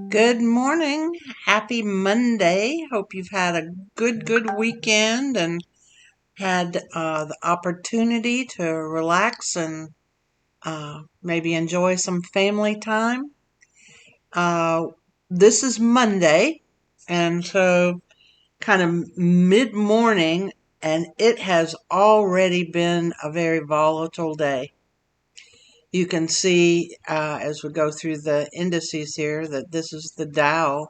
Good morning. Happy Monday. Hope you've had a good weekend and had the opportunity to relax and maybe enjoy some family time. Uh, this is Monday, and so kind of mid-morning, and it has already been a very volatile day. You can see as we go through the indices here that this is the Dow.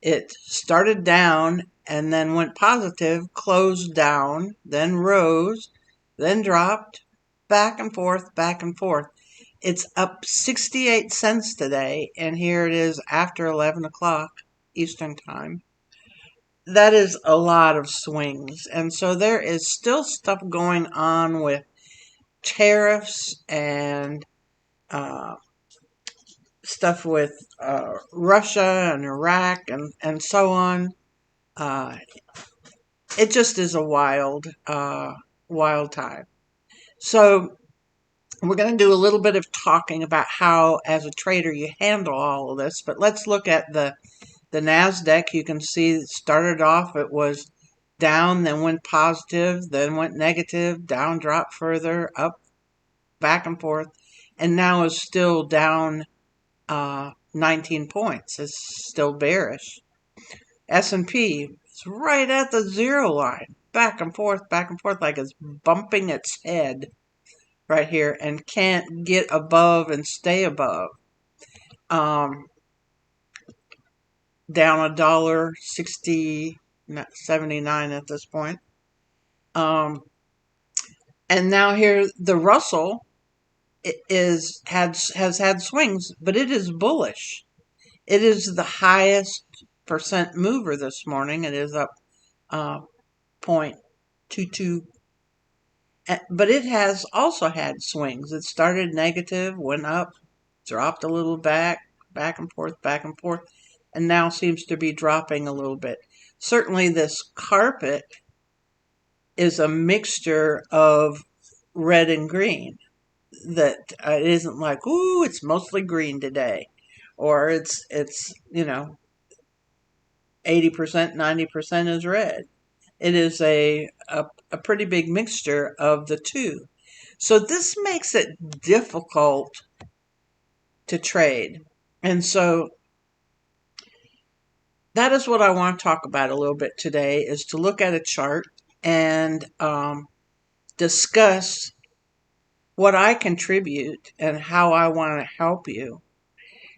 It started down and then went positive, closed down, then rose, then dropped, back and forth, back and forth. It's up 68 cents today, and here it is after 11 o'clock Eastern Time. That is a lot of swings. And so there is still stuff going on with tariffs and uh, stuff with Russia and Iraq and so on. Uh, it just is a wild time. So we're going to do a little bit of talking about how, as a trader, you handle all of this. But let's look at the NASDAQ. You can see it started off, it was down, then went positive, then went negative, down, dropped further, up, back and forth, and now is still down 19 points. It's still bearish. S&P is right at the zero line, back and forth, like it's bumping its head right here and can't get above and stay above. Down $1.79 at this point. And now here the Russell has had swings, but it is bullish. It is the highest percent mover this morning. It is up 0.22. But it has also had swings. It started negative, went up, dropped a little back and forth, and now seems to be dropping a little bit. Certainly this carpet is a mixture of red and green. That it isn't like, ooh, it's mostly green today. Or it's 80%, 90% is red. It is a pretty big mixture of the two. So this makes it difficult to trade. And so that is what I want to talk about a little bit today, is to look at a chart and discuss what I contribute and how I want to help you.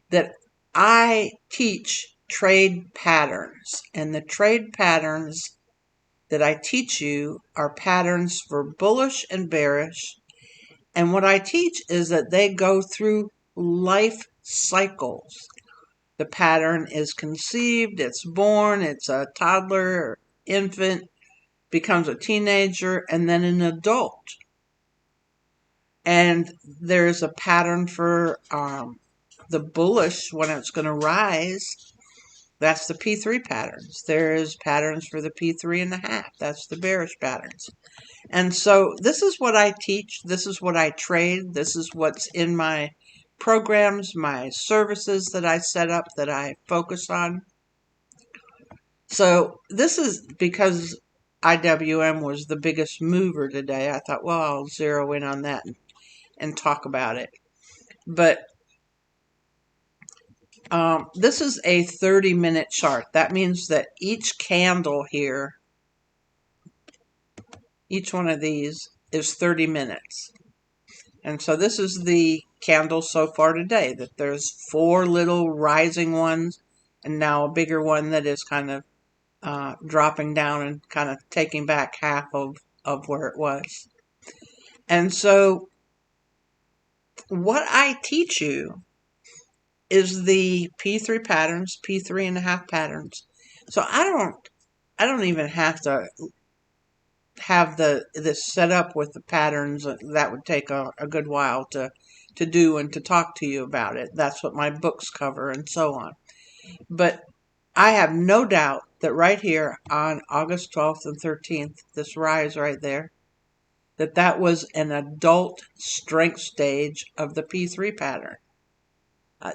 That I teach trade patterns, and the trade patterns that I teach you are patterns for bullish and bearish. And what I teach is that they go through life cycles. The pattern is conceived, it's born, it's a toddler or infant, becomes a teenager, and then an adult. And there's a pattern for the bullish when it's going to rise. That's the P3 patterns. There is patterns for the P3.5. That's the bearish patterns. And so this is what I teach. This is what I trade. This is what's in my programs, my services that I set up, that I focus on. So this is because IWM was the biggest mover today. I thought, well, I'll zero in on that and talk about it. But this is a 30-minute chart. That means that each candle here, each one of these, is 30 minutes. And so this is the candle so far today, that there's 4 little rising ones and now a bigger one that is kind of dropping down and kind of taking back half of where it was. And so what I teach you is the P3 patterns, P3.5 patterns. So I don't even have to have this set up with the patterns. That would take a good while to do and to talk to you about it. That's what my books cover and so on. But I have no doubt that right here on August 12th and 13th, this rise right there, that was an adult strength stage of the P3 pattern.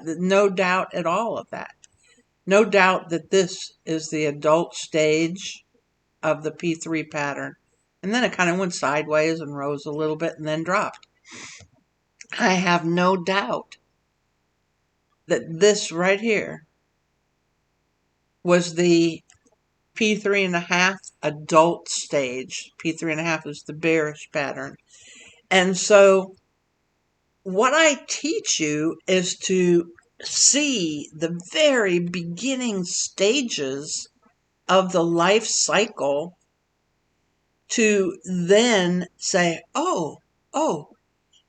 No doubt at all of that. no doubt that this is the adult stage of the P3 pattern. And then it kind of went sideways and rose a little bit and then dropped. I have no doubt that this right here was the P3.5 adult stage. P3.5 is the bearish pattern. And so what I teach you is to see the very beginning stages of the life cycle, to then say, oh,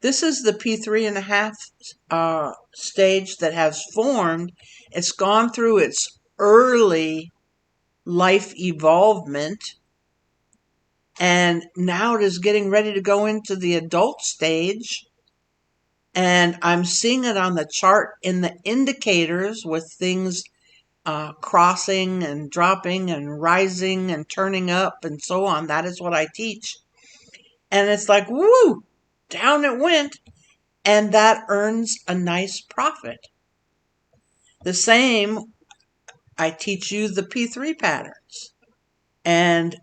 this is the P3.5 stage that has formed. It's gone through its early life evolvement, and now it is getting ready to go into the adult stage. And I'm seeing it on the chart in the indicators with things crossing and dropping and rising and turning up and so on. That is what I teach. And it's like, woo, down it went. And that earns a nice profit. The same, I teach you the P3 patterns. And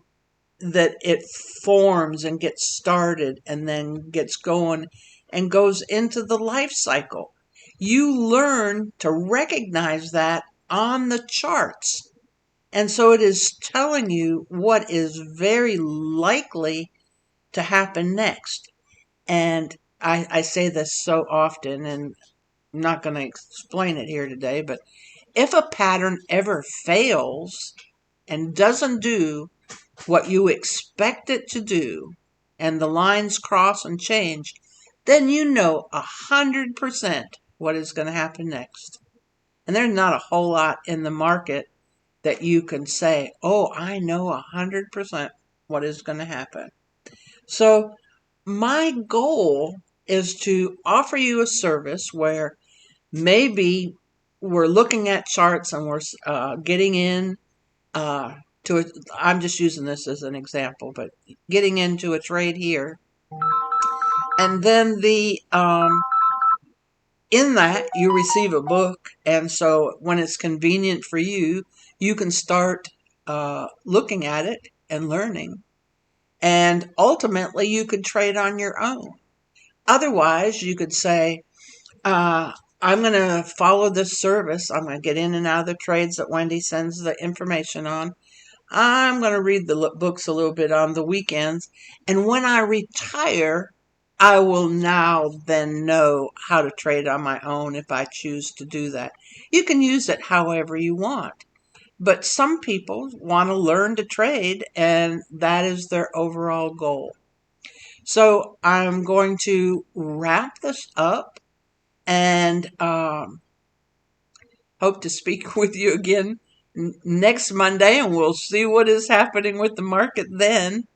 that it forms and gets started and then gets going and goes into the life cycle. You learn to recognize that on the charts. And so it is telling you what is very likely to happen next. And I say this so often, and I'm not going to explain it here today, but if a pattern ever fails and doesn't do what you expect it to do, and the lines cross and change, then you know 100% what is going to happen next. And there's not a whole lot in the market that you can say, oh, I know 100% what is going to happen. So my goal is to offer you a service where maybe we're looking at charts and we're getting in to it. I'm just using this as an example, but getting into a trade here, and then in that you receive a book, and so when it's convenient for you, you can start looking at it and learning, and ultimately you could trade on your own. Otherwise, you could say, I'm going to follow this service. I'm going to get in and out of the trades that Wendy sends the information on. I'm going to read the books a little bit on the weekends. And when I retire, I will now then know how to trade on my own if I choose to do that. You can use it however you want. But some people want to learn to trade, and that is their overall goal. So I'm going to wrap this up and hope to speak with you again next Monday, and we'll see what is happening with the market then.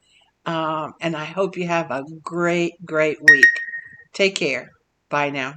And I hope you have a great, great week. Take care. Bye now.